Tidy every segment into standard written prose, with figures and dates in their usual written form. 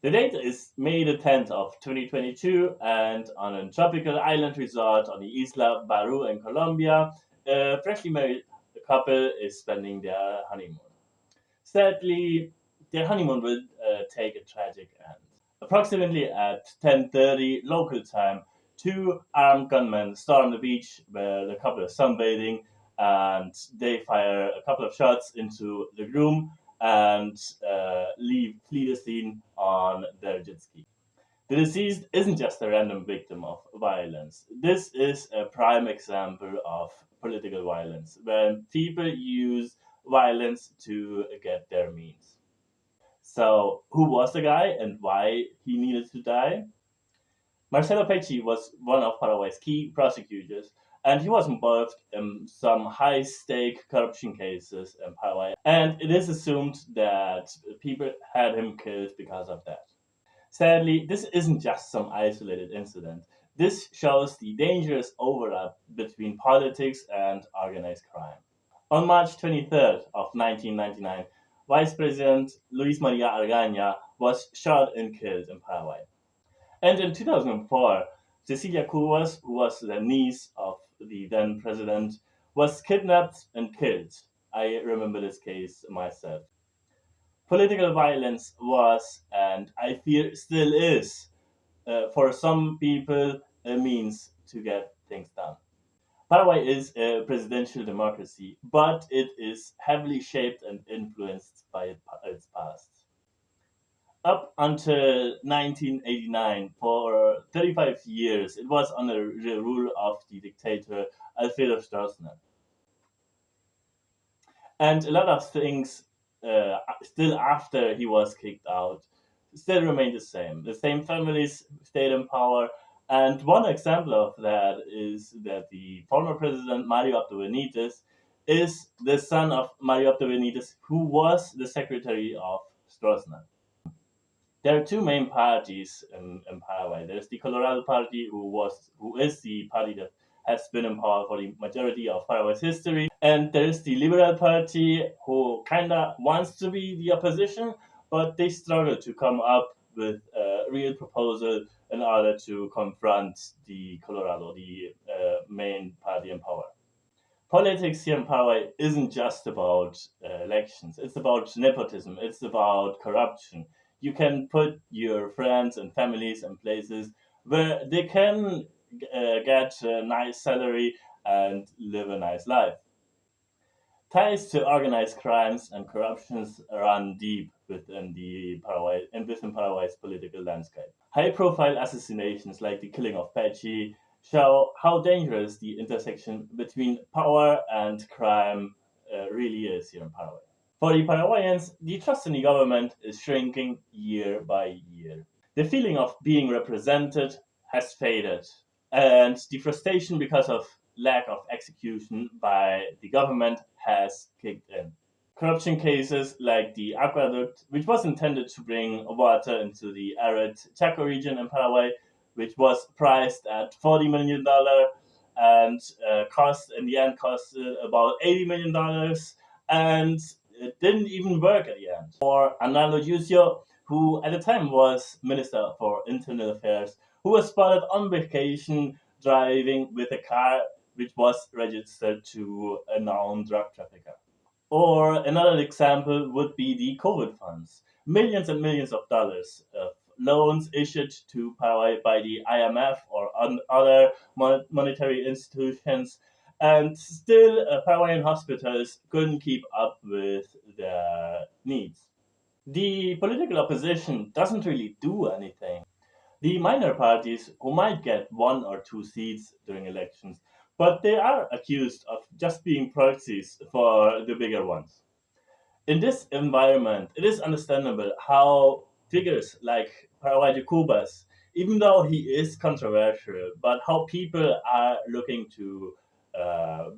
The date is May the 10th of 2022, and on a tropical island resort on the Isla Baru in Colombia, a freshly married couple is spending their honeymoon. Sadly, their honeymoon will take a tragic end. Approximately at 10:30 local time, two armed gunmen storm the beach where the couple is sunbathing, and they fire a couple of shots into the groom and flee the scene on their jet ski. The deceased isn't just a random victim of violence. This is a prime example of political violence, when people use violence to get their means. So, who was the guy and why he needed to die? Marcelo Pecci was one of Paraguay's key prosecutors, and he was involved in some high stake corruption cases in Paraguay. And it is assumed that people had him killed because of that. Sadly, this isn't just some isolated incident. This shows the dangerous overlap between politics and organized crime. On March 23rd of 1999, Vice President Luis Maria Argaña was shot and killed in Paraguay. And in 2004, Cecilia Cubas, who was the niece of the then president, was kidnapped and killed. I remember this case myself. Political violence was, and I fear still is, for some people, a means to get things done. Paraguay is a presidential democracy, but it is heavily shaped and influenced by its past. Up until 1989, for 35 years, it was under the rule of the dictator Alfredo Stroessner. And a lot of things, still after he was kicked out, still remain the same. The same families stayed in power. And one example of that is that the former president, Mario Abdo Benitez, is the son of Mario Abdo Benitez, who was the secretary of Stroessner. There are two main parties in Paraguay. There's the Colorado Party, who is the party that has been in power for the majority of Paraguay's history, and there's the Liberal Party, who kinda wants to be the opposition, but they struggle to come up with a real proposal in order to confront the Colorado, the main party in power. Politics here in Paraguay isn't just about elections. It's about nepotism. It's about corruption. You can put your friends and families in places where they can get a nice salary and live a nice life. Ties to organized crimes and corruptions run deep within Paraguay's political landscape. High-profile assassinations like the killing of Pecci show how dangerous the intersection between power and crime really is here in Paraguay. For the Paraguayans, the trust in the government is shrinking year by year. The feeling of being represented has faded, and the frustration because of lack of execution by the government has kicked in. Corruption cases like the aqueduct, which was intended to bring water into the arid Chaco region in Paraguay, which was priced at $40 million and cost about $80 million, and it didn't even work at the end. Or Arnaldo Jusio, who at the time was Minister for Internal Affairs, who was spotted on vacation driving with a car which was registered to a known drug trafficker. Or another example would be the COVID funds. Millions and millions of dollars of loans issued to Paraguay by the IMF or other monetary institutions, and still Paraguayan hospitals couldn't keep up with their needs. The political opposition doesn't really do anything. The minor parties, who might get one or two seats during elections, but they are accused of just being proxies for the bigger ones. In this environment, it is understandable how figures like Paraguay Cubas, even though he is controversial, but how people are looking to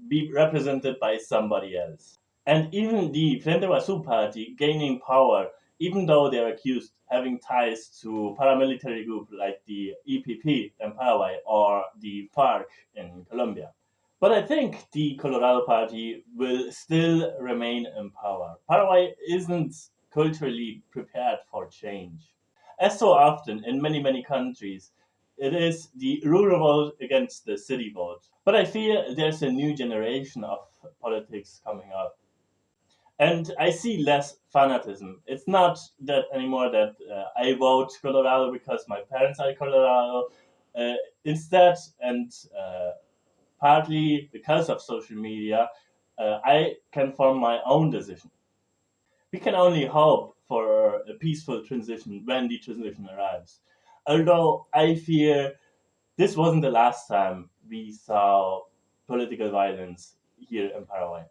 be represented by somebody else. And even the Frente Guasu party gaining power, even though they're accused having ties to paramilitary group like the EPP in Paraguay or the FARC in Colombia. But I think the Colorado Party will still remain in power. Paraguay isn't culturally prepared for change. As so often in many, many countries, it is the rural vote against the city vote. But I fear there's a new generation of politics coming up. And I see less fanatism. It's not that anymore that I vote Colorado because my parents are Colorado. Uh, Instead, and partly because of social media, I can form my own decision. We can only hope for a peaceful transition when the transition arrives. Although I fear this wasn't the last time we saw political violence here in Paraguay.